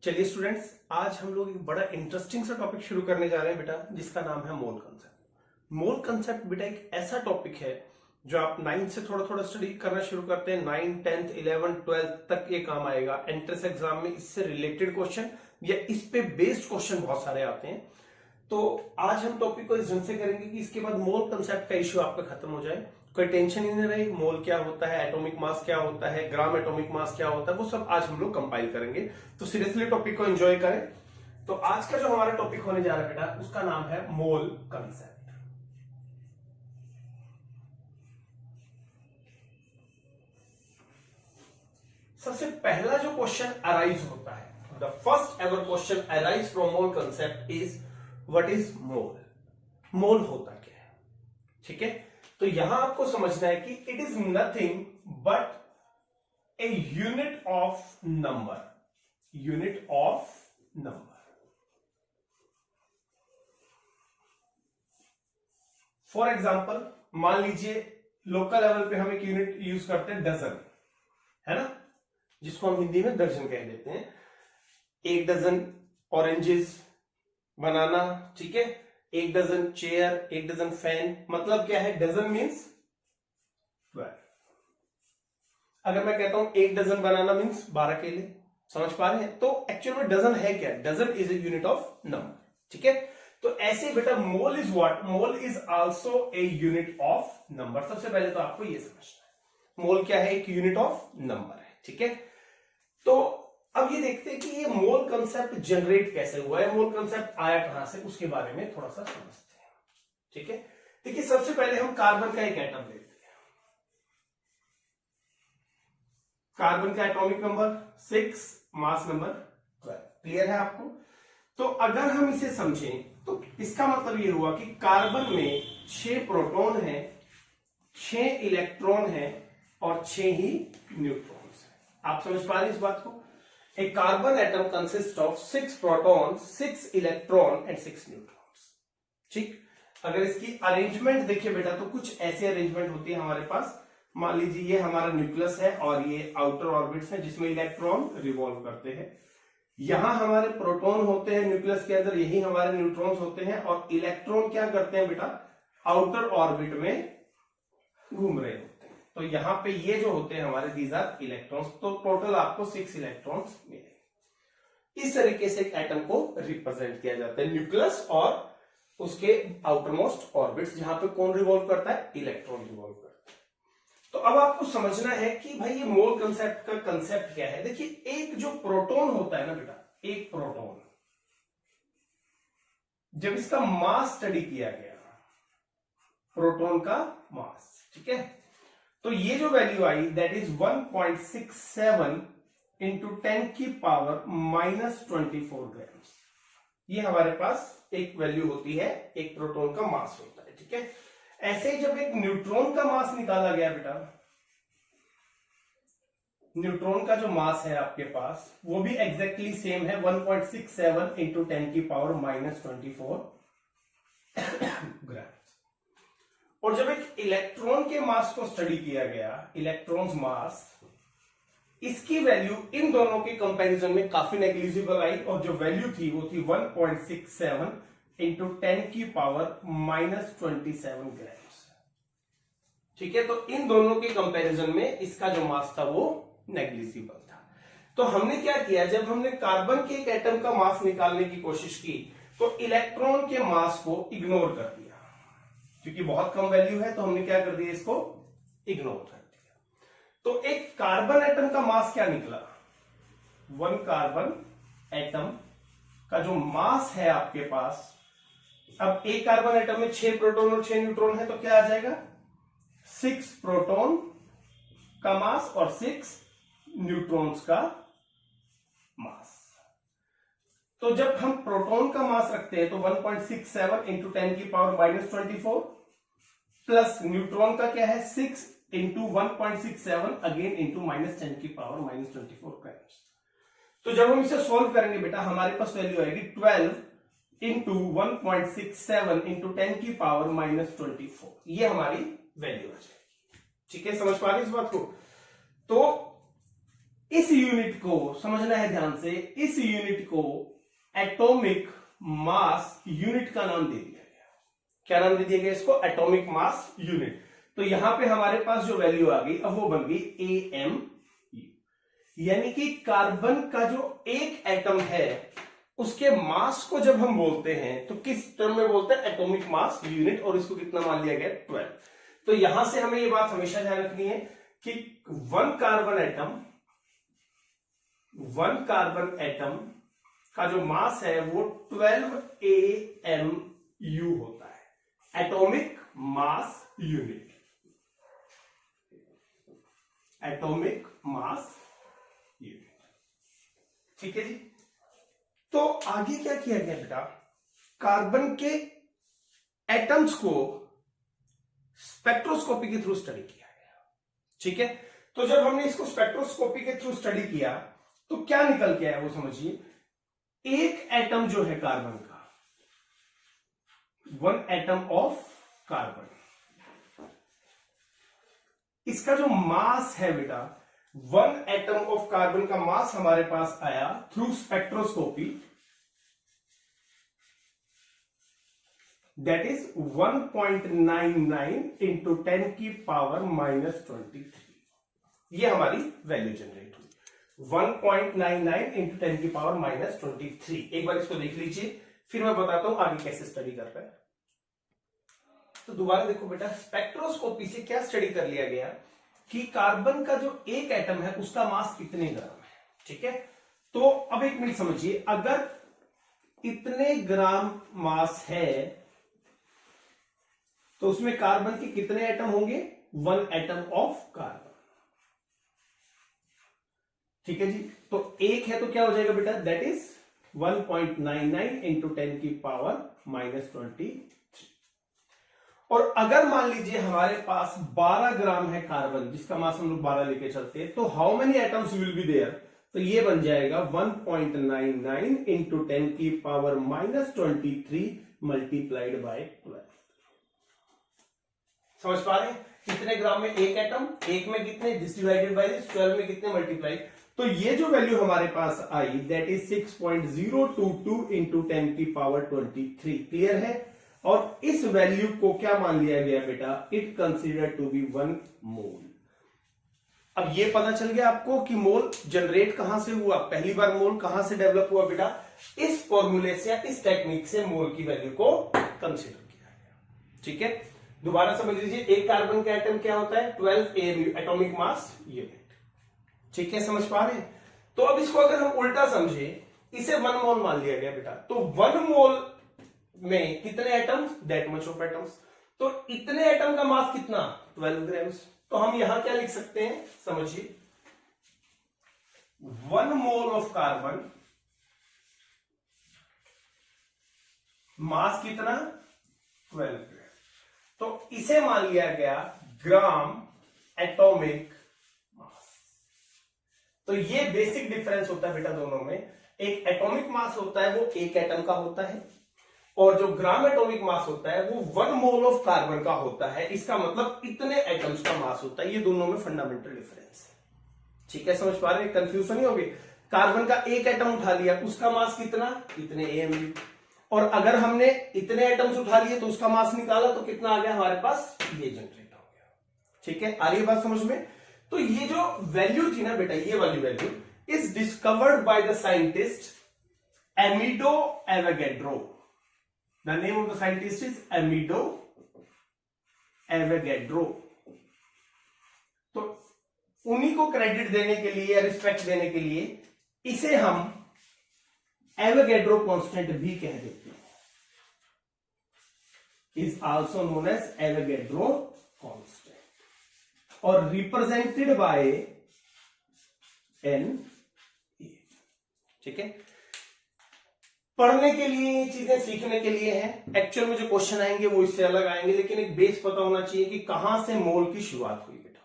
चलिए स्टूडेंट्स, आज हम लोग एक बड़ा इंटरेस्टिंग सा टॉपिक शुरू करने जा रहे हैं बेटा, जिसका नाम है मोल कंसेप्ट। मोल कंसेप्ट बेटा एक ऐसा टॉपिक है जो आप 9th से थोड़ा थोड़ा स्टडी करना शुरू करते हैं, 9, 10th, 11, 12 तक ये काम आएगा। एंट्रेंस एग्जाम में इससे रिलेटेड क्वेश्चन या इस पे बेस्ड क्वेश्चन बहुत सारे आते हैं। तो आज हम टॉपिक को इस ढंग से करेंगे कि इसके बाद मोल कंसेप्ट का इश्यू आपका खत्म हो जाए, कोई टेंशन ही नहीं रहे। मोल क्या होता है, एटॉमिक मास क्या होता है, ग्राम एटॉमिक मास क्या होता है, वो सब आज हम लोग कंपाइल करेंगे। तो सीरियसली टॉपिक को एंजॉय करें। तो आज का जो हमारा टॉपिक होने जा रहा है बेटा, उसका नाम है मोल कंसेप्ट। सबसे पहला जो क्वेश्चन अराइज होता है, the first ever question arise from mole concept is what is mole. Mole होता क्या है, ठीक है। तो यहां आपको समझना है कि it is nothing but A unit of number. Unit of number. For example, मान लीजिए लोकल लेवल पे हम एक यूनिट यूज करते हैं डजन, है ना, जिसको हम हिंदी में दर्जन कह देते हैं। एक डजन ऑरेंजेस बनाना, ठीक है, एक डजन चेयर, एक डजन फैन। मतलब क्या है, डजन मीन्स 12। अगर मैं कहता हूं एक डजन बनाना मीन्स 12 केले, समझ पा रहे हैं। तो एक्चुअल में डजन है क्या, dozen is a unit of number, ठीक है। तो ऐसे बेटा mole is what, mole is also a unit of number. सबसे पहले तो आपको यह समझना है मोल क्या है, एक यूनिट ऑफ नंबर है, ठीक है। तो अब ये देखते हैं कि ये मोल कंसेप्ट जनरेट कैसे हुआ है, मोल कंसेप्ट आया कहां से, उसके बारे में थोड़ा सा समझते हैं, ठीक है। देखिए सबसे पहले हम कार्बन का एक एटम लेते हैं। कार्बन का atomic number 6, mass number 12। Clear है आपको। तो अगर हम इसे समझें तो इसका मतलब ये हुआ कि कार्बन में 6 प्रोटॉन है, 6 इलेक्ट्रॉन है और 6 ही न्यूट्रॉन्स है। आप समझ पा रहे हैं इस बात को। A carbon atom consists of 6 protons, 6 electron and 6 neutrons। ठीक। अगर इसकी अरेंजमेंट देखिए बेटा तो कुछ ऐसे अरेंजमेंट होती है हमारे पास। मान लीजिए ये हमारा न्यूक्लियस है और ये आउटर ऑर्बिट्स है जिसमें इलेक्ट्रॉन रिवॉल्व करते हैं। यहां हमारे प्रोटॉन होते हैं न्यूक्लियस के अंदर, यही हमारे न्यूट्रॉन्स होते हैं, और इलेक्ट्रॉन क्या करते हैं बेटा, आउटर ऑर्बिट में घूम रहे हैं। तो यहां पे ये जो होते हैं हमारे दीज आर इलेक्ट्रॉन्स। तो टोटल आपको 6 इलेक्ट्रॉन्स मिलेंगे। इस तरीके से एक एटम को रिप्रेजेंट किया जाता है, न्यूक्लियस और उसके आउटरमोस्ट ऑर्बिट्स, जहां पे कौन रिवॉल्व करता है, इलेक्ट्रॉन रिवॉल्व करता है। तो अब आपको समझना है कि भाई ये मोल कंसेप्ट का कंसेप्ट क्या है। देखिए एक जो प्रोटॉन होता है ना बेटा, एक प्रोटॉन जब इसका मास स्टडी किया गया, प्रोटॉन का मास, ठीक है, तो ये जो value I that is 1.67 into 10 की पावर -24 ग्राम। ये हमारे पास एक वैल्यू होती है, एक प्रोटॉन का मास होता है, ठीक है। ऐसे ही जब एक न्यूट्रॉन का मास निकाला गया बेटा, न्यूट्रॉन का जो मास है आपके पास वो भी एग्जैक्टली सेम है, 1.67 इंटू 10 की पावर -24 ग्राम। और जब एक इलेक्ट्रॉन के मास को स्टडी किया गया, इलेक्ट्रॉन्स मास, इसकी वैल्यू इन दोनों के कंपैरिजन में काफी नेग्लिजिबल आई, और जो वैल्यू थी वो थी 1.67 इंटू 10 की पावर -27 ग्राम, ठीक है। तो इन दोनों के कंपैरिजन में इसका जो मास था वो नेग्लिजिबल था। तो हमने क्या किया, जब हमने कार्बन के एक एटम का मास निकालने की कोशिश की तो इलेक्ट्रॉन के मास को इग्नोर कर दिया, क्योंकि बहुत कम वैल्यू है, तो हमने क्या कर दिया, इसको इग्नोर कर दिया। तो एक कार्बन एटम का मास क्या निकला, 1 कार्बन एटम का जो मास है आपके पास, अब एक कार्बन एटम में 6 प्रोटॉन और 6 न्यूट्रॉन है, तो क्या आ जाएगा, 6 प्रोटॉन का मास और 6 न्यूट्रॉन्स का मास। तो जब हम प्रोटॉन का मास रखते हैं तो 1.67 इंटू 10 की पावर -24 प्लस न्यूट्रॉन का क्या है, 6 इंटू 1.67 अगेन इंटू -10 की पावर -24 ग्राम। तो जब हम इसे सॉल्व करेंगे बेटा, हमारे पास वैल्यू आएगी 12 इंटू 1.67 इंटू 10 की पावर -24। ये हमारी वैल्यू आ जाएगी, ठीक है। समझ पा रहे इस बात को। तो इस यूनिट को समझना है ध्यान से, इस यूनिट को एटॉमिक मास यूनिट का नाम दे दिया गया। क्या नाम दे दिया गया इसको? Atomic mass unit. तो यहां पे हमारे पास जो वैल्यू आ गई, अब वो बन गई AMU, यानी कि कार्बन का जो एक एटम है उसके मास को जब हम बोलते हैं तो किस टर्म में बोलते हैं? Atomic mass unit. और इसको कितना मान लिया गया? 12। तो यहां से हमें ये बात हमेशा ध्यान रखनी है कि वन कार्बन एटम का जो मास है वो 12 AMU होता है, atomic mass unit, atomic mass unit. ठीक है जी। तो आगे क्या किया गया बेटा? कार्बन के एटम्स को स्पेक्ट्रोस्कोपी के थ्रू स्टडी किया गया। ठीक है। तो जब हमने इसको स्पेक्ट्रोस्कोपी के थ्रू स्टडी किया तो क्या निकल के आया वो समझिए। एक एटम जो है कार्बन का, वन एटम ऑफ कार्बन, इसका जो मास है बेटा, वन एटम ऑफ कार्बन का मास हमारे पास आया through spectroscopy, that is 1.99 into 10 की पावर -23। ये हमारी वैल्यू जनरेट हुई 1.99 इंटू 10 की पावर -23। एक बार इसको देख लीजिए, फिर मैं बताता हूं आगे कैसे स्टडी कर रहा है। तो दोबारा देखो बेटा, स्पेक्ट्रोस्कोपी से क्या स्टडी कर लिया गया कि कार्बन का जो एक एटम है उसका मास कितने ग्राम है। ठीक है। तो अब एक मिनट समझिए, अगर इतने ग्राम मास है तो उसमें कार्बन के कितने एटम होंगे? One atom of carbon. ठीक है जी। तो एक है तो क्या हो जाएगा बेटा? दैट इज 1.99 इंटू 10 की पावर -23। और अगर मान लीजिए हमारे पास 12 ग्राम है कार्बन, जिसका मास हम लोग 12 लेके चलते हैं, तो how many atoms will be there? तो ये बन जाएगा 1.99 इंटू 10 की पावर -23 मल्टीप्लाइड बाय 12। समझ पा रहे हैं? कितने ग्राम में एक एटम, एक में कितने, दिस डिवाइडेड बाय दिस, 12 में कितने मल्टीप्लाई। तो ये जो वैल्यू हमारे पास आई दैट इज 6.022 इंटू 10 की पावर 23। क्लियर है? और इस वैल्यू को क्या मान लिया गया बेटा? इट कंसीडर टू बी 1 मोल। अब ये पता चल गया आपको कि मोल जनरेट कहां से हुआ। पहली बार मोल कहां से डेवलप हुआ बेटा? इस फॉर्मूले से या इस टेक्निक से मोल की वैल्यू को कंसीडर किया गया। ठीक है। दोबारा समझ लीजिए, एक कार्बन का एटम क्या होता है? 12 AMU, एटॉमिक मास यूनिट। ठीक है, समझ पा रहे हैं? तो अब इसको अगर हम उल्टा समझे, इसे 1 मोल मान लिया गया बेटा, तो 1 मोल में कितने atoms? That much of atoms. तो इतने एटम का मास कितना? 12 ग्राम्स। तो हम यहां क्या लिख सकते हैं? समझिए, 1 मोल ऑफ कार्बन मास कितना? 12 ग्राम। तो इसे मान लिया गया ग्राम एटॉमिक मास। तो ये बेसिक डिफरेंस होता है बेटा दोनों में। एक एटॉमिक मास होता है वो एक एटम का होता है, और जो ग्राम एटॉमिक मास होता है वो 1 मोल ऑफ कार्बन का होता है। इसका मतलब इतने एटम्स का मास होता है। ये दोनों में फंडामेंटल डिफरेंस है। ठीक है, समझ पा रहे हैं? कंफ्यूजन नहीं होगी। कार्बन का एक एटम उठा लिया, उसका मास कितना? इतने AMU। और अगर हमने इतने एटम्स उठा लिए तो उसका मास निकाला तो कितना आ गया हमारे पास? ये जनरेट हो गया। ठीक है, आ रही है बात समझ में? तो ये जो वैल्यू थी ना बेटा, ये वाली value is discovered by the scientist Amedeo Avogadro. The name of the scientist is Amedeo Avogadro. तो उन्हीं को क्रेडिट देने के लिए या रिस्पेक्ट देने के लिए इसे हम एवोगैड्रो कांस्टेंट भी कह देते हैं। Is also known as Avogadro constant और रिप्रेजेंटेड बाय एन। ठीक है, पढ़ने के लिए, चीजें सीखने के लिए है। एक्चुअल में जो क्वेश्चन आएंगे वो इससे अलग आएंगे, लेकिन एक बेस पता होना चाहिए कि कहां से मोल की शुरुआत हुई बेटा।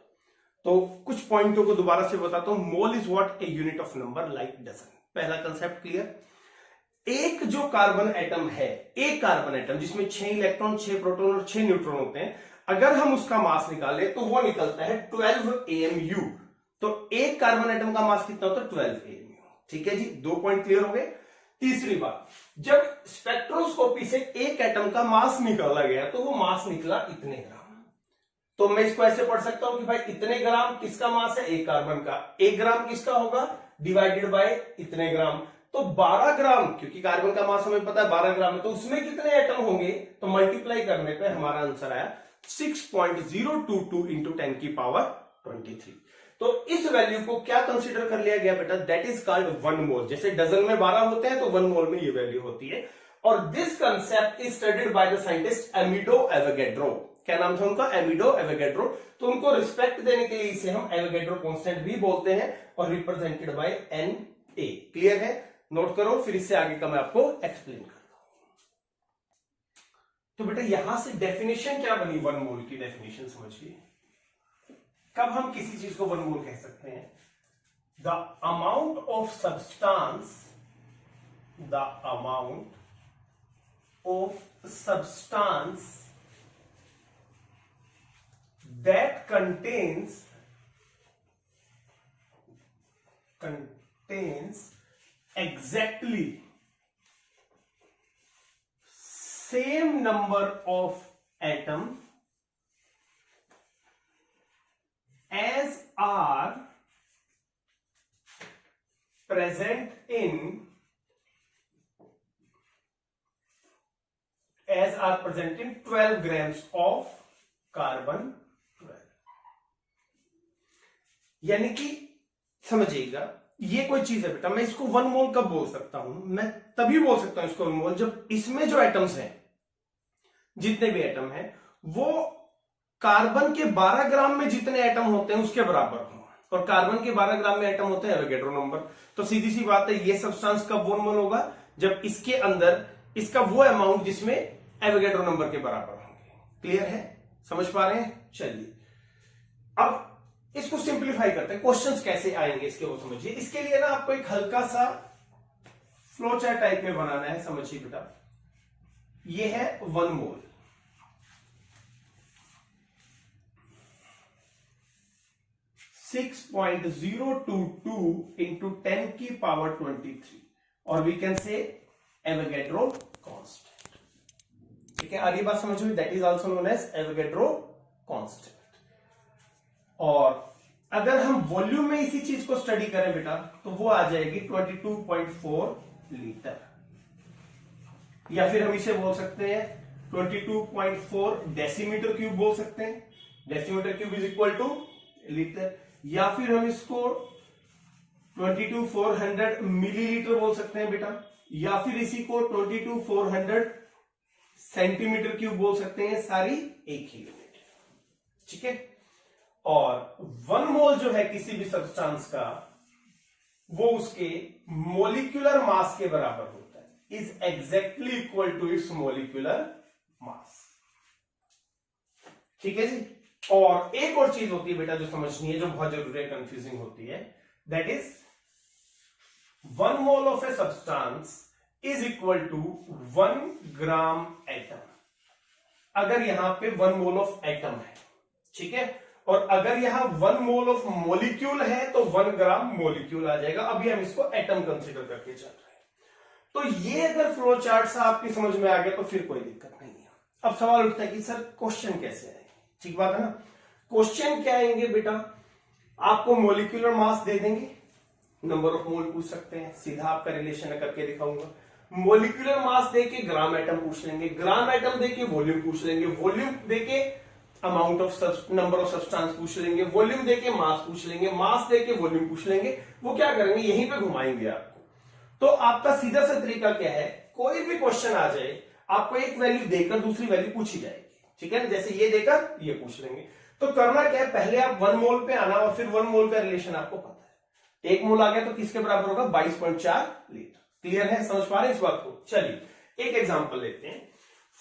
तो कुछ पॉइंटों को दोबारा से बताता हूं। Mole is what? A unit of number like dozen. पहला कंसेप्ट क्लियर? एक जो कार्बन एटम है, एक कार्बन एटम जिसमें 6 इलेक्ट्रॉन, 6 प्रोटॉन और 6 न्यूट्रॉन होते हैं, अगर हम उसका मास निकालें तो वो निकलता है 12 AMU। तो एक कार्बन एटम का मास कितना होता है 12 AU। ठीक है जी, 2 पॉइंट क्लियर हो गए। तीसरी बात, जब स्पेक्ट्रोस्कोपी से एक एटम का मास निकाला गया तो वो मास निकला इतने ग्राम। तो मैं इसको ऐसे पढ़ सकता हूं कि भाई इतने ग्राम किसका मास है, एक कार्बन का, 1 ग्राम किसका होगा, डिवाइडेड बाय इतने ग्राम। तो 12 ग्राम, क्योंकि कार्बन का मास हमें पता है 12 ग्राम है, तो उसमें कितने एटम होंगे, तो मल्टीप्लाई करने पे हमारा आंसर आया 6.022 इंटू 10 की पावर 23। तो इस वैल्यू को क्या कंसीडर कर लिया गया बेटा, दैट इज कॉल्ड 1 मोल। जैसे डजन में 12 होते हैं तो 1 मोल में ये वैल्यू होती है। और this concept is studied by the scientist Amedeo Avogadro. क्या नाम था उनका, एमिडो एवोगैड्रो। तो उनको रिस्पेक्ट देने के लिए इसे हम एवोगैड्रो कांस्टेंट भी बोलते हैं और रिप्रेजेंटेड बाय Na। क्लियर है, नोट करो, फिर इससे आगे का मैं आपको एक्सप्लेन करता हूं। तो बेटा यहां से डेफिनेशन क्या बनी, 1 मोल की डेफिनेशन समझिए। कब हम किसी चीज को 1 मोल कह सकते हैं, the amount of substance, the amount of substance that contains exactly same number of atom as are present in 12 grams of carbon 12। यानी कि समझिएगा, ये कोई चीज है बेटा, मैं इसको 1 मोल कब बोल सकता हूं, मैं तभी बोल सकता हूं इसको 1 मोल जब इसमें जो एटम्स हैं, जितने भी एटम हैं, वो कार्बन के 12 ग्राम में जितने एटम होते हैं उसके बराबर हो। और कार्बन के 12 ग्राम में एटम होते हैं एवोगैड्रो नंबर। तो सीधी सी बात है, ये सब्सटेंस कब 1 मोल होगा, जब इसके अंदर इसका वो अमाउंट जिसमें एवोगैड्रो नंबर के बराबर होंगे। क्लियर है, समझ पा रहे हैं। चलिए अब इसको सिंप्लीफाई करते हैं, क्वेश्चंस कैसे आएंगे इसके वो समझिए। इसके लिए ना आपको एक हल्का सा फ्लो चार्ट टाइप में बनाना है, समझिए बेटा। ये है 1 मोल, (6.022 into 10 की पावर 23 और we can say Avogadro constant. ठीक है, आगे बात समझ में, that is also known as Avogadro constant. और अगर हम वॉल्यूम में इसी चीज को स्टडी करें बेटा तो वो आ जाएगी 22.4 लीटर, या फिर हम इसे बोल सकते हैं 22.4 डेसीमीटर क्यूब बोल सकते हैं। Decimetre cube is equal two litre, या फिर हम इसको 22,400 मिलीलीटर बोल सकते हैं बेटा, या फिर इसी को 22,400 सेंटीमीटर क्यूब बोल सकते हैं। सारी एक ही यूनिट, ठीक है। और 1 मोल जो है किसी भी सब्सटेंस का, वो उसके मोलिक्यूलर मास के बराबर होता है, is exactly equal to its molecular mass. ठीक है जी। और एक और चीज होती है बेटा जो समझनी है, जो बहुत जरूरी है, कंफ्यूजिंग होती है, that is 1 mole of a substance is equal to 1 gram atom. अगर यहां पे 1 मोल ऑफ एटम है, ठीक है, और अगर यहां 1 मोल ऑफ मोलिक्यूल है तो 1 ग्राम मोलिक्यूल आ जाएगा। अभी हम इसको एटम कंसीडर करके चल रहे हैं। तो ये अगर फ्लो चार्ट सा आपकी समझ में आ गया तो फिर कोई दिक्कत नहीं है। अब सवाल उठता है कि सर क्वेश्चन कैसे आएंगे। ठीक बात है ना। क्वेश्चन क्या आएंगे बेटा, आपको मोलिक्यूलर मास दे देंगे, नंबर ऑफ मोल पूछ सकते हैं, सीधा आपका रिलेशन करके दिखाऊंगा। मोलिक्यूलर मास देके ग्राम एटम पूछ लेंगे, ग्राम एटम देके वॉल्यूम पूछ लेंगे, वॉल्यूम देके amount of number of substance पूछ लेंगे, वॉल्यूम देके मास पूछ लेंगे, मास देके वॉल्यूम पूछ लेंगे। वो क्या करेंगे, यहीं पे घुमाएंगे आपको। तो आपका सीधा सा तरीका क्या है, कोई भी क्वेश्चन आ जाए, आपको एक वैल्यू देकर दूसरी वैल्यू पूछी जाएगी। ठीक है, जैसे ये देकर ये पूछ लेंगे। तो करना क्या है, पहले आप 1 मोल पे आना और फिर 1 मोल का रिलेशन आपको पता है। 1 मोल आ गया तो किसके बराबर होगा, 22.4 लीटर। क्लियर है, समझ पा रहे हैं इस बात को। चलिए एक एग्जांपल लेते हैं।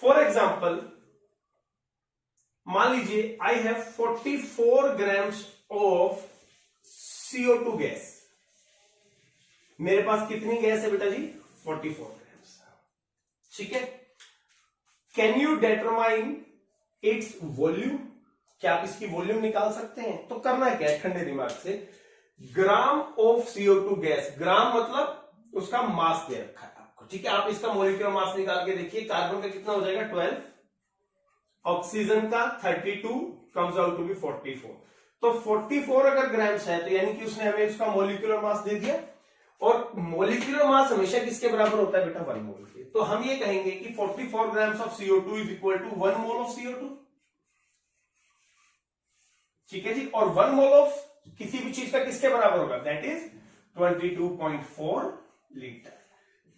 फॉर एग्जांपल मान लीजिए I have 44 grams of CO2 gas. मेरे पास कितनी गैस है बेटा जी, 44 ग्राम्स। ठीक है, can you determine its volume, क्या आप इसकी वॉल्यूम निकाल सकते हैं। तो करना क्या है, ठंडे दिमाग से ग्राम ऑफ CO2 गैस, ग्राम मतलब उसका मास दे रखा है आपको, ठीक है। आप इसका मोलिकुलर मास निकाल के देखिए, कार्बन का कितना हो जाएगा 12, ऑक्सीजन का 32, कम्स आउट टू बी 44। तो 44 अगर ग्राम्स है तो यानी कि उसने हमें उसका मोलिकुलर मास दे दिया, और मोलिकुलर मास हमेशा किसके बराबर होता है बेटा 1 मोल के। तो हम ये कहेंगे कि 44 grams of CO2 is equal to 1 mole of CO2, ठीक है जी। और 1 मोल ऑफ किसी भी चीज का किसके बराबर होगा, दैट इज 22.4 लीटर।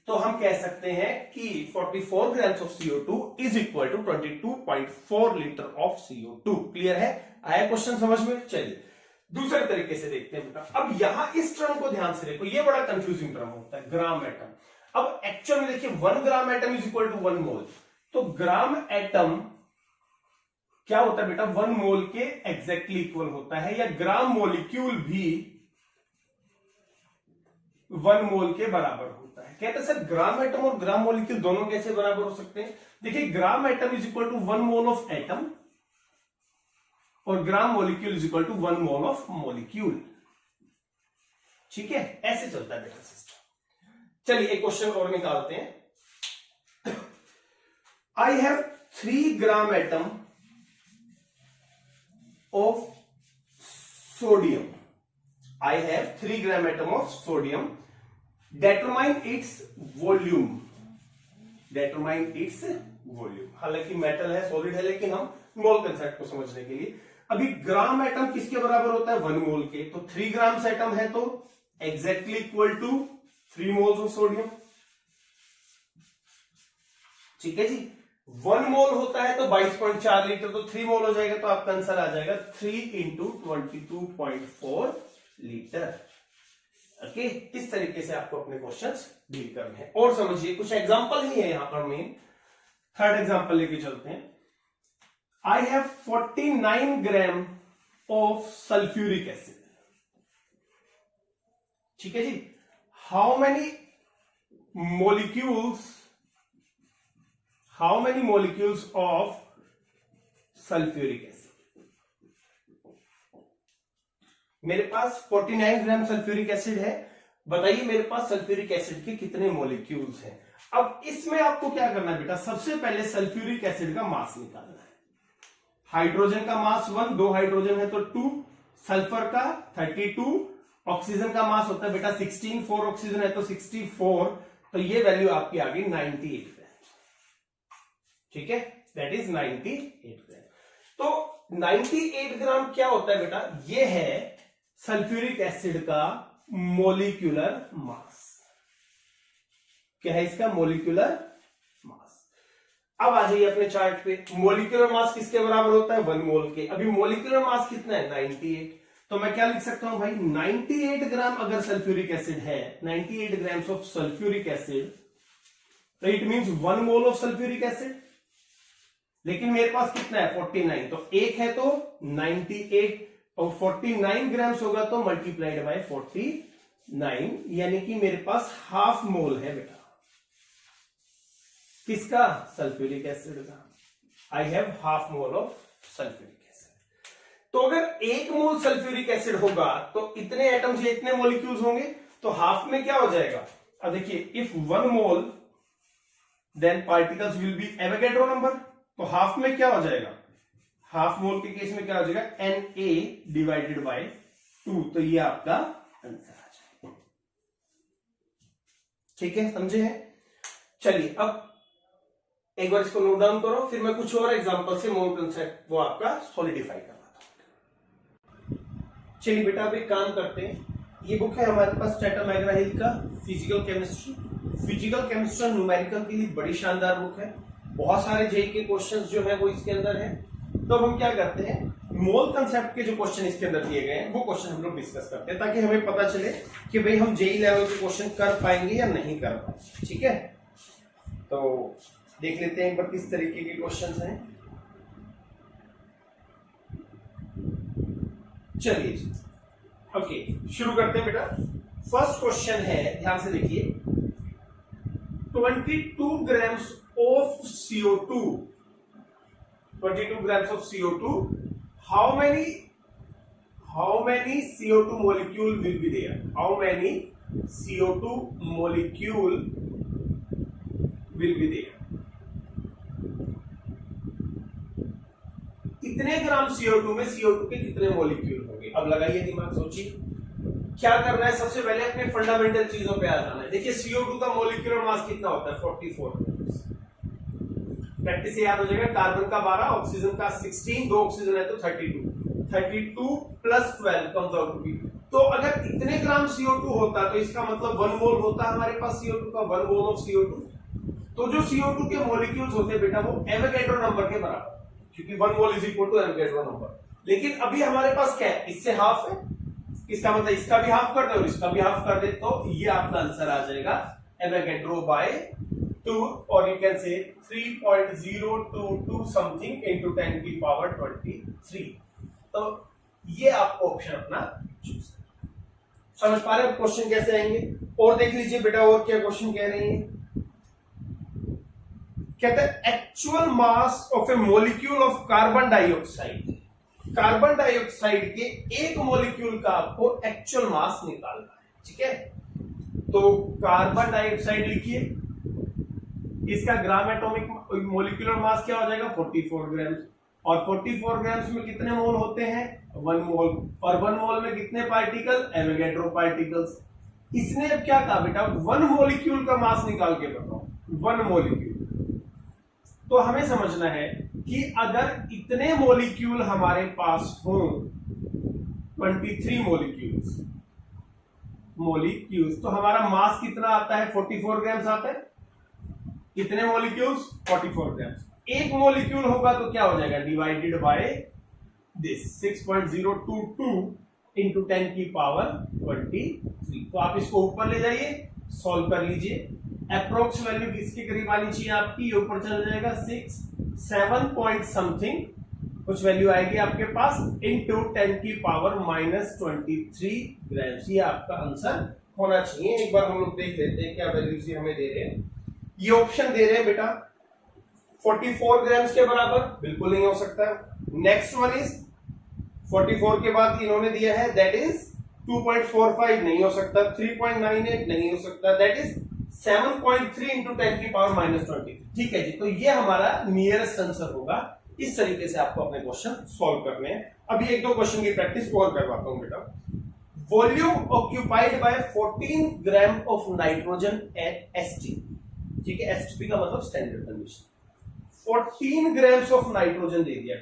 तो हम कह सकते हैं कि 44 grams of CO2 is equal to 22.4 litre of CO2। Clear है, आया क्वेश्चन समझ में। चलिए दूसरे तरीके से देखते हैं बेटा। अब यहां इस टर्म को ध्यान से देखो, ये बड़ा कंफ्यूजिंग टर्म होता है, ग्राम एटम। अब एक्चुअल में देखिए 1 gram atom is equal to 1 mole. तो ग्राम एटम क्या होता है बेटा, 1 मोल के एग्जैक्टली इक्वल होता है, या ग्राम मोलिक्यूल भी 1 मोल के बराबर होता है। कहते हैं सर ग्राम एटम और ग्राम मोलिक्यूल दोनों कैसे बराबर हो सकते हैं। देखिए gram atom is equal to 1 mole of atom, और gram molecule is equal to 1 mole of molecule, ठीक है। ऐसे चलता है बेटा सिस्टम। चलिए एक क्वेश्चन और निकालते हैं। I have 3 gram atom of sodium. I have 3 gram atom of sodium. Determine its volume. Determine its volume. हालांकि मेटल है, सॉलिड है, लेकिन हम मोल कंसेप्ट को समझने के लिए, अभी ग्राम एटम किसके बराबर होता है 1 मोल के। तो 3 ग्राम्स एटम है तो exactly equal to 3 moles of sodium, ठीक है जी। 1 मोल होता है तो 22.4 लीटर, तो 3 मोल हो जाएगा, तो आपका आंसर आ जाएगा 3 इंटू 22.4 लीटर। ओके, इस तरीके से आपको अपने क्वेश्चंस डील करने हैं। और समझिए कुछ एग्जांपल ही है यहां पर, मेन थर्ड एग्जांपल लेके चलते हैं। I have 49 gram of sulphuric acid, ठीक है जी। How many molecules of sulfuric acid? मेरे पास 49 ग्राम सल्फ्यूरिक एसिड है, बताइए मेरे पास सल्फ्यूरिक एसिड के कितने मॉलिक्यूल्स हैं। अब इसमें आपको क्या करना है बेटा, सबसे पहले सल्फ्यूरिक एसिड का मास निकालना है। हाइड्रोजन का मास 1, 2 हाइड्रोजन है तो 2, सल्फर का 32, ऑक्सीजन का मास होता है बेटा 16, 4 ऑक्सीजन है तो 64, तो ये वैल्यू आपकी आ गई 98 ग्राम, ठीक है, दैट इज 98 ग्राम। तो 98 ग्राम क्या होता है बेटा, ये है सल्फ्यूरिक एसिड का मोलिकुलर मास। क्या है इसका मोलिकुलर मास। अब आ जाइए अपने चार्ट पे, मोलिकुलर मास किसके बराबर होता है 1 मोल के। अभी मोलिकुलर मास कितना है 98, तो मैं क्या लिख सकता हूं भाई 98 ग्राम अगर सल्फ्यूरिक एसिड है, 98 ग्राम्स ऑफ सल्फ्यूरिक एसिड, तो it means 1 mole of sulphuric acid. लेकिन मेरे पास कितना है 49, तो 1 है तो 98, और 49 ग्राम्स होगा तो मल्टीप्लाइड बाय 49, यानी कि मेरे पास हाफ मोल है बेटा किसका, सल्फ्यूरिक एसिड का। I have half mole of sulphuric acid. तो अगर 1 मोल सल्फ्यूरिक एसिड होगा तो इतने एटम्स या इतने मॉलिक्यूल्स होंगे, तो हाफ में क्या हो जाएगा। अब देखिए if 1 mole then particles will be Avogadro number, तो हाफ में क्या हो जाएगा, हाफ मोल के केस में क्या हो जाएगा Na डिवाइडेड बाय 2, तो ये आपका आंसर आ जाएगा, ठीक है, समझे हैं। चलिए अब एक बार इसको नोट डाउन करो, फिर मैं कुछ और एग्जांपल से मोल कंसेप्ट वो आपका सॉलिडिफाई करवाता हूं। चलिए बेटा अब एक काम करते हैं, ये बुक है हमारे पास टाटा मैकग्रा-हिल का physical chemistry. Physical chemistry numerical के लिए बड़ी शानदार बुक है, बहुत सारे जेई के क्वेश्चंस जो है वो इसके अंदर है। तो अब हम क्या करते हैं, मोल कंसेप्ट के जो क्वेश्चन इसके अंदर दिए गए हैं वो क्वेश्चन हम लोग डिस्कस करते हैं, ताकि हमें पता चले कि भाई हम जेई लेवल के क्वेश्चन कर पाएंगे या नहीं कर पाएंगे, ठीक है। तो देख लेते हैं एक बार किस तरीके के क्वेश्चंस हैं। चलिए ओके शुरू करते हैं बेटा। फर्स्ट क्वेश्चन है, ध्यान से देखिए, 22 grams of CO2, 22 grams of CO2, how how many CO2 molecule will be there? How many CO2 molecule will be there? कितने ग्राम CO2 में CO2 के कितने मॉलिक्यूल होंगे? अब लगाइए दिमाग, सोचिए क्या करना है। सबसे पहले अपने फंडामेंटल चीजों पे आ जाना है। देखिए CO2 का मॉलिक्यूलर मास कितना होता है? 44 ग्राम्स। प्रैक्टिस से याद हो जाएगा। कार्बन का 12, ऑक्सीजन का 16, दो ऑक्सीजन है तो 32 plus 12 comes out to be. तो अगर इतने ग्राम CO2 होता तो इसका मतलब 1 मोल होता हमारे पास CO2 का, 1 मोल ऑफ CO2। तो जो CO2 के मॉलिक्यूल्स होते हैं बेटा वो एवोगैड्रो नंबर के बराबर, क्योंकि 1 mole is equal to Avogadro number. लेकिन अभी हमारे पास क्या है? इससे हाफ है, इसका मतलब इसका भी हाफ कर दे और इसका भी हाफ कर दे, तो ये आपका आंसर आ जाएगा एवोगैड्रो बाय 2, और you can say 3.022 something into 10 की पावर 23। तो ये आपको ऑप्शन अपना चूज करना। समझ पा रहे हैं क्वेश्चन कैसे आएंगे? और देख लीजिए बेटा और क्या क्वेश्चन कह रहे हैं। कहते हैं actual mass of A molecule of carbon dioxide. Carbon dioxide के एक मॉलिक्यूल का आपको एक्चुअल मास निकालना है, ठीक है? तो कार्बन डाइऑक्साइड लिखिए, इसका ग्राम एटॉमिक मॉलिक्यूलर मास क्या हो जाएगा? 44 ग्राम्स। और 44 ग्राम्स में कितने मोल होते हैं? 1 मोल। और 1 मोल में कितने पार्टिकल? Avogadro particles. इसने अब क्या कहा बेटा? 1 मॉलिक्यूल का मास निकाल के बताओ, 1 मॉलिक्यूल। तो हमें समझना है कि अगर इतने मॉलिक्यूल हमारे पास हों, 23 मॉलिक्यूल्स, तो हमारा मास कितना आता है? 44 ग्राम्स आता है। कितने मॉलिक्यूल्स? 44 ग्राम्स। एक मॉलिक्यूल होगा तो क्या हो जाएगा? डिवाइडेड बाय दिस 6.022 इंटू 10 की पावर 23। तो आप इसको ऊपर ले जाइए, सॉल्व कर लीजिए। अप्रोक्स वैल्यू किसके करीब आनी चाहिए आपकी? ऊपर चल जाएगा 7 पॉइंट समथिंग कुछ वैल्यू आएगी आपके पास, इंटू 10 की पावर -23 ग्राम्स। ये आपका आंसर होना चाहिए। एक बार हम लोग देख लेते हैं क्या वैल्यूज हमें दे रहे हैं। ये ऑप्शन दे रहे हैं बेटा 44 ग्राम्स के बराबर, बिल्कुल नहीं हो सकता। नेक्स्ट वन इज 44 के बाद इन्होंने दिया है दैट इज 2.45, नहीं हो सकता। 3.98 नहीं हो सकता। दैट इज 7.3 इंटू 10 की पावर -20। ठीक है जी, तो ये हमारा नियरेस्ट आंसर होगा। इस तरीके से आपको अपने क्वेश्चन सॉल्व करने हैं। अभी एक दो क्वेश्चन की प्रैक्टिस और करवाता हूं बेटा। Volume occupied by 14 gram of nitrogen at STP. ठीक है, एसटीपी का मतलब standard condition. 14 grams of nitrogen दे दिया,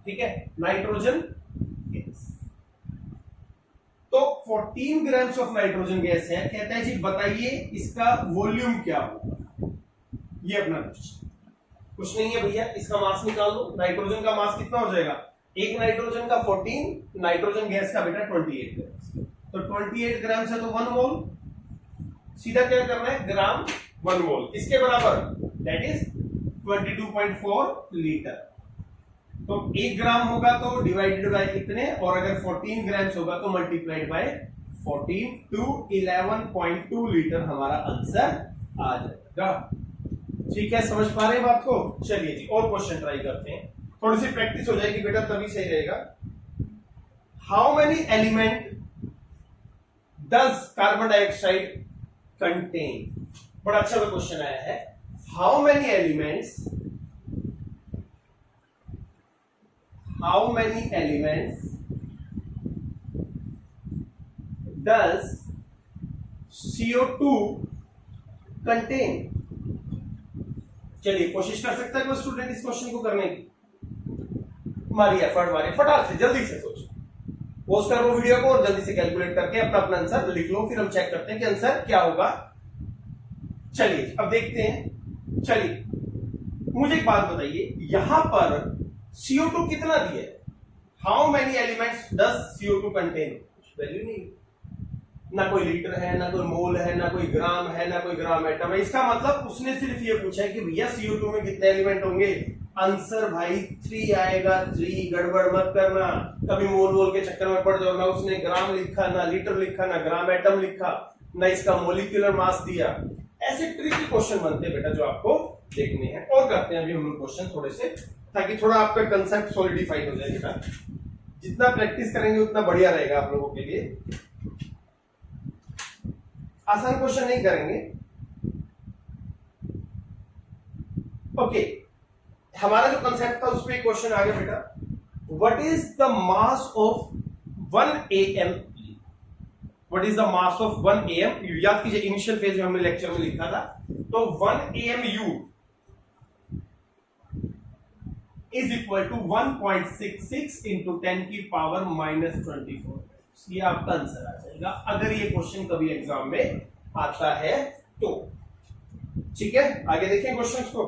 ठीक है, नाइट्रोजन गैस। तो 14 ग्राम्स ऑफ नाइट्रोजन गैस है। कहता है जी बताइए इसका वॉल्यूम क्या होगा। ये अपना क्वेश्चन। कुछ नहीं है भैया, इसका मास निकाल दो। नाइट्रोजन का मास कितना हो जाएगा? एक नाइट्रोजन का 14, नाइट्रोजन गैस का बेटा 28 ग्राम्स। तो 28 ग्राम्स है तो 1 मोल। सीधा क्या करना है? ग्राम 1 मोल। इसके बराबर दैट इज 22.4 लीटर। तो 1 ग्राम होगा तो डिवाइडेड बाय कितने, और अगर 14 ग्राम्स होगा तो मल्टीप्लाइड बाय 14 टू 11.2 लीटर हमारा आंसर आ जाएगा। ठीक है, समझ पा रहे हैं बात को? चलिए जी और क्वेश्चन ट्राई करते हैं। थोड़ी सी प्रैक्टिस हो जाएगी बेटा तभी सही रहेगा। How many element does carbon dioxide contain? बड़ा अच्छा सा क्वेश्चन आया है। How many elements does CO2 contain? चलिए कोशिश कर सकता है कोई स्टूडेंट इस क्वेश्चन को करने की? मारिए एफर्ट, मारिए फटाक से, जल्दी से सोचो। पोस्ट कर लो वीडियो को और जल्दी से कैलकुलेट करके अपना अपना आंसर लिख लो, फिर हम चेक करते हैं कि आंसर क्या होगा। चलिए अब देखते हैं। चलिए मुझे एक बात बताइए, यहां पर CO2 कितना दिया है? How many elements does CO2 contain? Value नहीं, ना कोई लीटर है, ना कोई मोल है, ना कोई ग्राम है, ना कोई ग्राम एटम है। इसका मतलब उसने सिर्फ ये पूछा है कि भैया CO2 में कितने एलिमेंट होंगे। आंसर भाई 3 आएगा। 3 गड़बड़ मत करना, कभी मोल के चक्कर में पड़ जाओ। ना उसने ग्राम लिखा, ना लीटर लिखा, ना ग्राम एटम लिखा, ना इसका मोलिकुलर मास दिया। ऐसे ट्रिकी क्वेश्चन बनते हैं बेटा जो आपको देखने हैं। और करते हैं अभी हम लोग क्वेश्चन थोड़े से ताकि थोड़ा आपका कंसेप्ट सॉलिडिफाई हो जाए बेटा। जितना प्रैक्टिस करेंगे उतना बढ़िया रहेगा आप लोगों के लिए। आसान क्वेश्चन नहीं करेंगे। ओके, हमारा जो कंसेप्ट था उस पर क्वेश्चन आ गया बेटा। What is the mass of 1 AM? What is the mass of 1 AM? याद कीजिए इनिशियल फेज में हमने लेक्चर में लिखा था। तो 1 AMU is equal to 1.66 into 10 की पावर -24। ये आपका आंसर आ जाएगा अगर ये क्वेश्चन कभी एग्जाम में आता है तो। ठीक है, आगे देखें क्वेश्चंस को।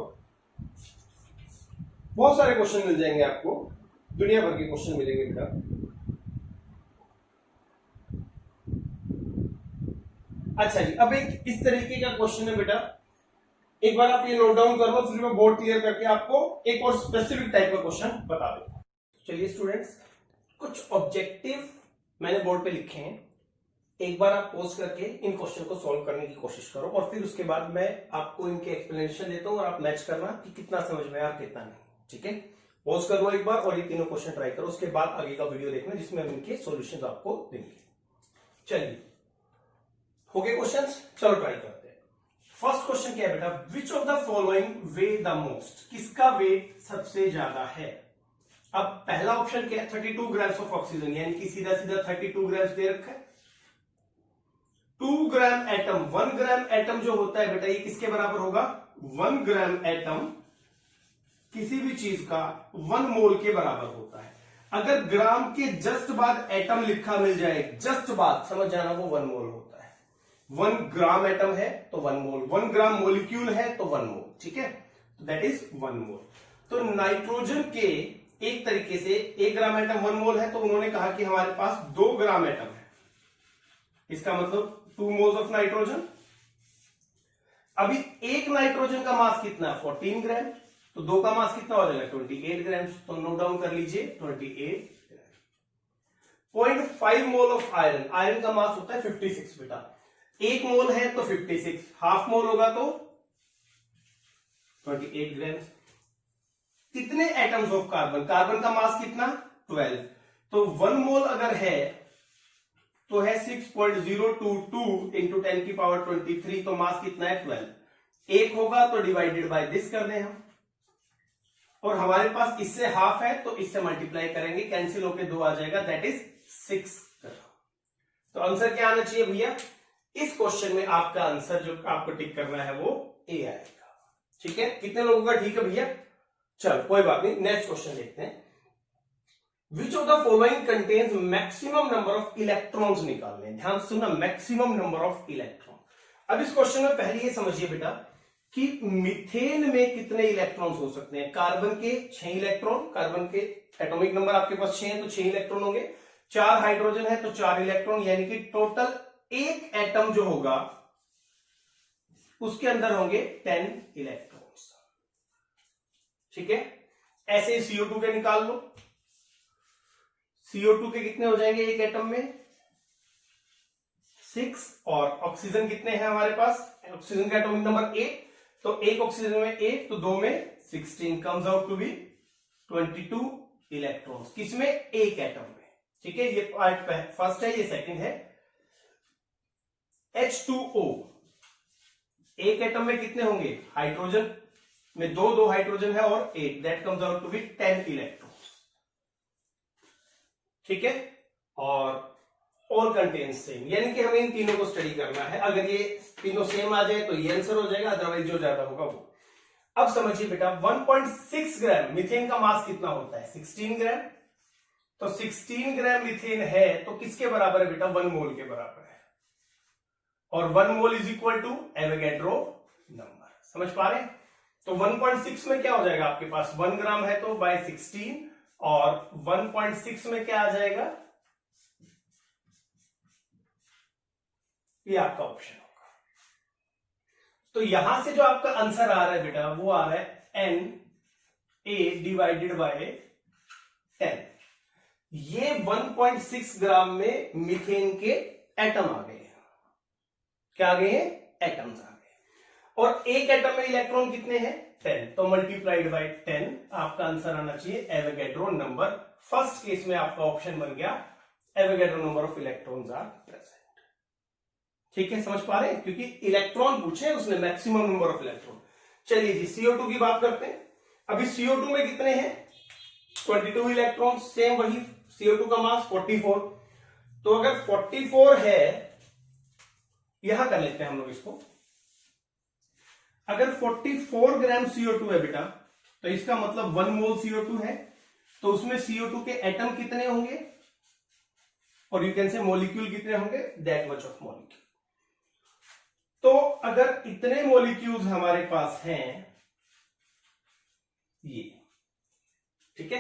बहुत सारे क्वेश्चन मिल जाएंगे आपको, दुनिया भर के क्वेश्चन मिलेंगे बेटा। अच्छा जी, अब एक इस तरीके का क्वेश्चन है बेटा, एक बार आप ये नोट डाउन कर लो, फिर मैं बोर्ड क्लियर करके आपको एक और स्पेसिफिक टाइप का क्वेश्चन बता दूंगा। चलिए स्टूडेंट्स, कुछ ऑब्जेक्टिव मैंने बोर्ड पे लिखे हैं, एक बार आप पॉज करके इन क्वेश्चन को सॉल्व करने की कोशिश करो और फिर उसके बाद मैं आपको इनके एक्सप्लेनेशन देता हूं और आप मैच करना कि कितना समझ में आया कितना नहीं। ठीक है, पॉज कर लो एक बार और ये तीनों क्वेश्चन ट्राई करो, उसके बाद आगे का वीडियो देखना जिसमें हम इनके सॉल्यूशंस आपको देंगे। चलिए, हो गए क्वेश्चंस, चलो ट्राई करते हैं। फर्स्ट क्वेश्चन क्या है बेटा, which of the following way the most? किसका वेट सबसे ज्यादा है? अब पहला ऑप्शन क्या है, 32 ग्राम्स ऑफ ऑक्सीजन, यानी कि सीधा सीधा 32 ग्राम्स दे रखा है। 2 ग्राम एटम, 1 ग्राम एटम जो होता है बेटा, ये किसके बराबर होगा? 1 ग्राम एटम किसी भी चीज का 1 मोल के बराबर होता है। अगर ग्राम के जस्ट बाद एटम लिखा मिल जाए, जस्ट बाद, समझ जाना वो 1 मोल होता है। 1 ग्राम एटम है तो 1 मोल, 1 ग्राम मोलिक्यूल है तो 1 मोल। ठीक है, दैट इज 1 मोल। तो नाइट्रोजन के एक तरीके से 1 ग्राम एटम 1 मोल है, तो उन्होंने कहा कि हमारे पास 2 ग्राम एटम है, इसका मतलब 2 मोल्स ऑफ नाइट्रोजन। अभी एक नाइट्रोजन का मास कितना है? 14 ग्राम, तो 2 का मास कितना हो जाएगा? 28 ग्राम। तो नोट डाउन कर लीजिए 28 ग्राम। 0.5 मोल ऑफ आयरन, आयरन का मास होता है 56 बेटा, 1 मोल है तो 56, हाफ मोल होगा तो 28 ग्राम। कितने एटम्स ऑफ कार्बन? कार्बन का मास कितना? 12, तो 1 मोल अगर है तो है 6.022 इंटू 10 की पावर 23, तो मास कितना है? 12। 1 होगा तो डिवाइडेड बाय दिस कर दें हम, और हमारे पास इससे हाफ है तो इससे मल्टीप्लाई करेंगे, कैंसिल होके 2 आ जाएगा, दैट इज 6 ग्राम। तो आंसर क्या आना चाहिए भैया? इस क्वेश्चन में आपका आंसर जो आपको टिक करना है वो ए आएगा। ठीक है, कितने लोगों का ठीक है भैया? चल कोई बात नहीं, नेक्स्ट क्वेश्चन देखते हैं। Which of the following contains maximum number of electrons निकालने। ध्यान से सुनना, मैक्सिमम नंबर ऑफ इलेक्ट्रॉन। अब इस क्वेश्चन में पहले ये समझिए बेटा कि मीथेन में कितने इलेक्ट्रॉन्स हो सकते हैं। कार्बन के 6 इलेक्ट्रॉन, कार्बन के एटॉमिक नंबर आपके पास 6 है तो 6 इलेक्ट्रॉन होंगे। 4 हाइड्रोजन है तो 4 इलेक्ट्रॉन, यानी कि टोटल एक एटम जो होगा उसके अंदर होंगे 10 इलेक्ट्रॉन्स। ठीक है, ऐसे CO2 के निकाल लो। CO2 के कितने हो जाएंगे एक एटम में? 6। और ऑक्सीजन कितने हैं हमारे पास? ऑक्सीजन का एटॉमिक नंबर 8, तो एक ऑक्सीजन में 8 तो 2 में 16, comes out to be 22 electrons. किसमें? एक एटम में। ठीक है, ये पार्ट फर्स्ट है, ये सेकंड है। H2O, एक एटम में कितने होंगे? हाइड्रोजन में 2 हाइड्रोजन है और 8, that comes out to be 10 electrons. ठीक है, और ऑल कंटेन्स सेम, यानी कि हमें इन तीनों को स्टडी करना है। अगर ये तीनों सेम आ जाए तो ये आंसर हो जाएगा, अदरवाइज जो ज्यादा होगा वो। अब समझिए बेटा, 1.6 ग्राम मीथेन का मास कितना होता है? 16 ग्राम। तो 16 ग्राम मीथेन है तो किसके बराबर है बेटा? 1 मोल के बराबर है, और 1 mole is equal to Avogadro number. समझ पा रहे हैं? तो 1.6 में क्या हो जाएगा आपके पास? 1 ग्राम है तो बाय 16, और 1.6 में क्या आ जाएगा? ये आपका ऑप्शन होगा। तो यहां से जो आपका आंसर आ रहा है बेटा वो आ रहा है Na डिवाइडेड बाय 10। ये 1.6 ग्राम में मीथेन के एटम आ गए। क्या आ गए हैं? एटम्स आ गए। और एक एटम में इलेक्ट्रॉन कितने हैं 10, तो मल्टीप्लाइड बाय 10 आपका आंसर आना चाहिए एवोगैड्रो नंबर। फर्स्ट केस में आपका ऑप्शन बन गया Avogadro number of electrons are present. ठीक है, समझ पा रहे हैं, क्योंकि इलेक्ट्रॉन पूछे उसने, मैक्सिमम नंबर ऑफ इलेक्ट्रॉन। चलिए जी CO2 की बात करते हैं। अभी CO2 में कितने हैं 22 इलेक्ट्रॉन, सेम वही CO2 का मास 44। तो अगर 44 है, यहां कर लेते हैं हम लोग इसको, अगर 44 ग्राम CO2 है बेटा, तो इसका मतलब 1 मोल CO2 है, तो उसमें CO2 के एटम कितने होंगे, और यू कैन से मॉलिक्यूल कितने होंगे, दैट मच ऑफ मॉलिक्यूल। तो अगर इतने मॉलिक्यूल्स हमारे पास हैं ये, ठीक है,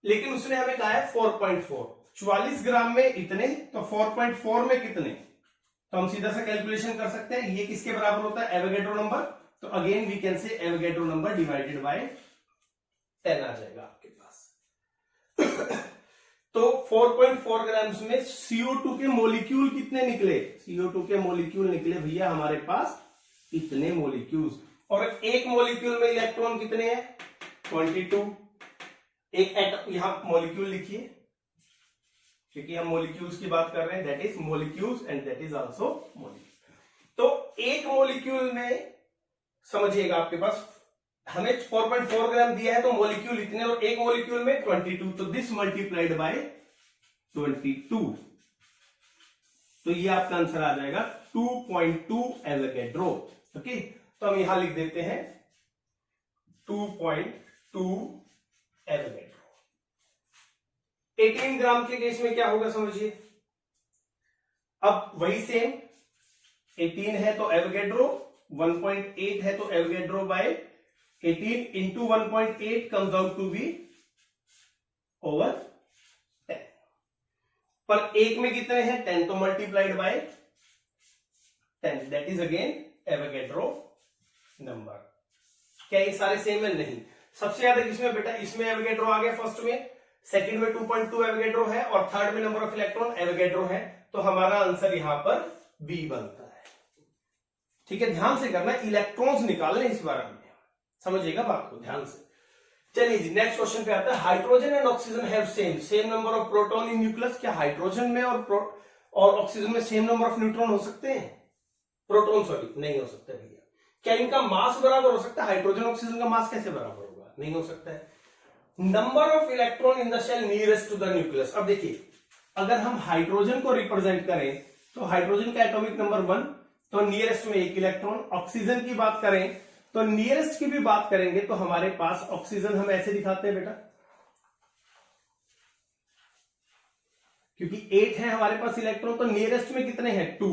लेकिन उसने हमें कहा है 4.4, 44 ग्राम में इतने, तो 4.4 में कितने, तो हम सीधा सा कैलकुलेशन कर सकते हैं, ये किसके बराबर होता है एवोगैड्रो नंबर। तो again we can say Avogadro number divided by 10 आ जाएगा आपके पास। तो 4.4 ग्राम में CO2 के मॉलिक्यूल कितने निकले, CO2 के मॉलिक्यूल निकले भैया हमारे पास इतने मॉलिक्यूल्स, और एक मॉलिक्यूल में इलेक्ट्रॉन कितने हैं 22। एक एटम, यहां मॉलिक्यूल लिखिए क्योंकि हम मॉलिक्यूल्स की बात कर रहे हैं, that is molecules and that is also molecule. तो एक मॉलिक्यूल में समझिएगा आपके पास हमें 4.4 ग्राम दिया है, तो मॉलिक्यूल इतने, और एक मॉलिक्यूल में 22, तो दिस मल्टीप्लाइड बाय 22, तो ये आपका आंसर आ जाएगा 2.2 एवोगैड्रो। ओके, तो हम यहां लिख देते हैं 2.2 एवोगैड्रो। 18 ग्राम के केस में क्या होगा समझिए, अब वही सेम, 18 है तो एवोगैड्रो, 1.8 है तो Avogadro by 18 into 1.8 comes out to be over 10। पर एक में कितने हैं 10, तो multiplied by 10, that is again Avogadro number. क्या ये सारे सेम है, नहीं। सबसे ज्यादा किसमें बेटा, इसमें एवोगैड्रो आ गया फर्स्ट में, सेकंड में 2.2 एवोगैड्रो है, और थर्ड में नंबर ऑफ इलेक्ट्रॉन एवोगैड्रो है, तो हमारा आंसर यहां पर बी बनता है। ठीक है, ध्यान से करना, इलेक्ट्रॉन्स निकालने इस बारे में, समझिएगा बात को ध्यान से। चलिए जी नेक्स्ट क्वेश्चन पे आता है, hydrogen and oxygen have same number of proton in nucleus. क्या हाइड्रोजन में और ऑक्सीजन में सेम नंबर ऑफ न्यूट्रॉन हो सकते हैं, प्रोटॉन सॉरी, नहीं हो सकते भैया। क्या इनका मास बराबर हो सकता है, हाइड्रोजन ऑक्सीजन का मास कैसे बराबर होगा, नहीं हो सकता है। Number of electron in the shell nearest to the nucleus. अब देखिए, अगर हम हाइड्रोजन को रिप्रेजेंट करें तो हाइड्रोजन का एटॉमिक नंबर 1, तो नियरेस्ट में 1 इलेक्ट्रॉन। ऑक्सीजन की बात करें तो नियरेस्ट की भी बात करेंगे, तो हमारे पास ऑक्सीजन हम ऐसे दिखाते हैं बेटा, क्योंकि 8 है हमारे पास इलेक्ट्रॉन, तो नियरेस्ट में कितने हैं 2।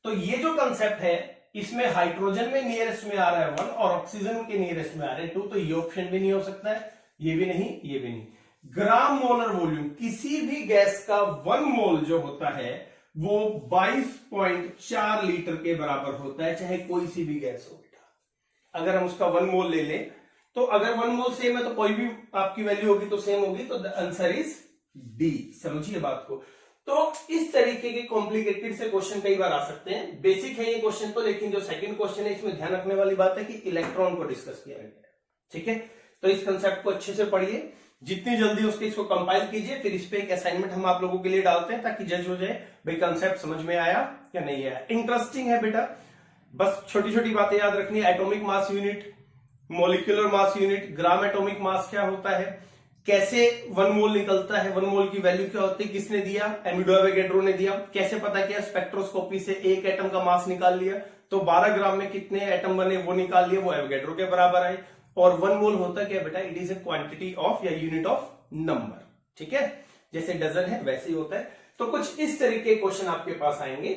तो ये जो कंसेप्ट है, इसमें हाइड्रोजन में नियरेस्ट में आ रहा है 1 और ऑक्सीजन के नियरेस्ट में आ रहे हैं 2, तो ये ऑप्शन भी नहीं हो सकता है, ये भी नहीं, ये भी नहीं। ग्राम मोलर वॉल्यूम, किसी भी गैस का 1 मोल जो होता है वो 22.4 लीटर के बराबर होता है, चाहे कोई सी भी गैस हो बेटा। अगर हम उसका 1 मोल ले लें, तो अगर 1 मोल सेम है तो कोई भी आपकी वैल्यू होगी तो सेम होगी, तो द आंसर इज डी। समझिए बात को। तो इस तरीके के कॉम्प्लिकेटेड से क्वेश्चन कई बार आ सकते हैं। बेसिक है ये क्वेश्चन तो, लेकिन जो सेकंड क्वेश्चन है इसमें ध्यान रखने वाली बात है कि इलेक्ट्रॉन को डिस्कस किया गया है। ठीक है, तो इस कंसेप्ट को अच्छे से पढ़िए, जितनी जल्दी उसके इसको कंपाइल कीजिए, फिर इस पे एक असाइनमेंट हम आप लोगों के लिए डालते हैं ताकि जज हो जाए भाई कंसेप्ट समझ में आया या नहीं आया। इंटरेस्टिंग है बेटा, बस छोटी छोटी बातें याद रखनी है। Atomic mass unit, molecular mass unit, gram atomic mass क्या होता है, कैसे 1 मोल निकलता है, 1 मोल की वैल्यू क्या होती है, किसने दिया, एवोगैड्रो ने दिया, कैसे पता किया, स्पेक्ट्रोस्कोपी से एक एटम का मास निकाल लिया, तो 12 ग्राम में कितने एटम बने वो निकाल लिए, वो एवोगैड्रो के बराबर आए। और 1 मोल होता क्या बेटा, it is a quantity of या यूनिट ऑफ नंबर। ठीक है, जैसे डजन है वैसे ही होता है। तो कुछ इस तरीके क्वेश्चन आपके पास आएंगे।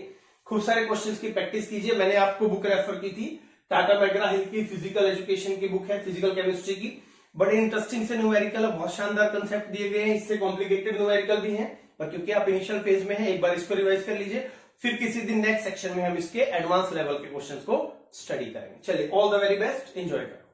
खूब सारे क्वेश्चंस की प्रैक्टिस कीजिए। मैंने आपको बुक रेफर की थी, टाटा मैकग्रा हिल की फिजिकल एजुकेशन की बुक है, फिजिकल केमिस्ट्री की, बड़े इंटरेस्टिंग से न्यूमेरिकल है, बहुत शानदार कंसेप्ट दिए गए हैं, इससे कॉम्प्लिकेटेड न्यूमेरिकल भी हैं, पर क्योंकि आप इनिशियल फेज में हैं, एक बार इसको रिवाइज कर लीजिए, फिर किसी दिन नेक्स्ट सेक्शन में हम इसके एडवांस लेवल के क्वेश्चंस को स्टडी करेंगे। चलिए, all the very best, enjoy करें।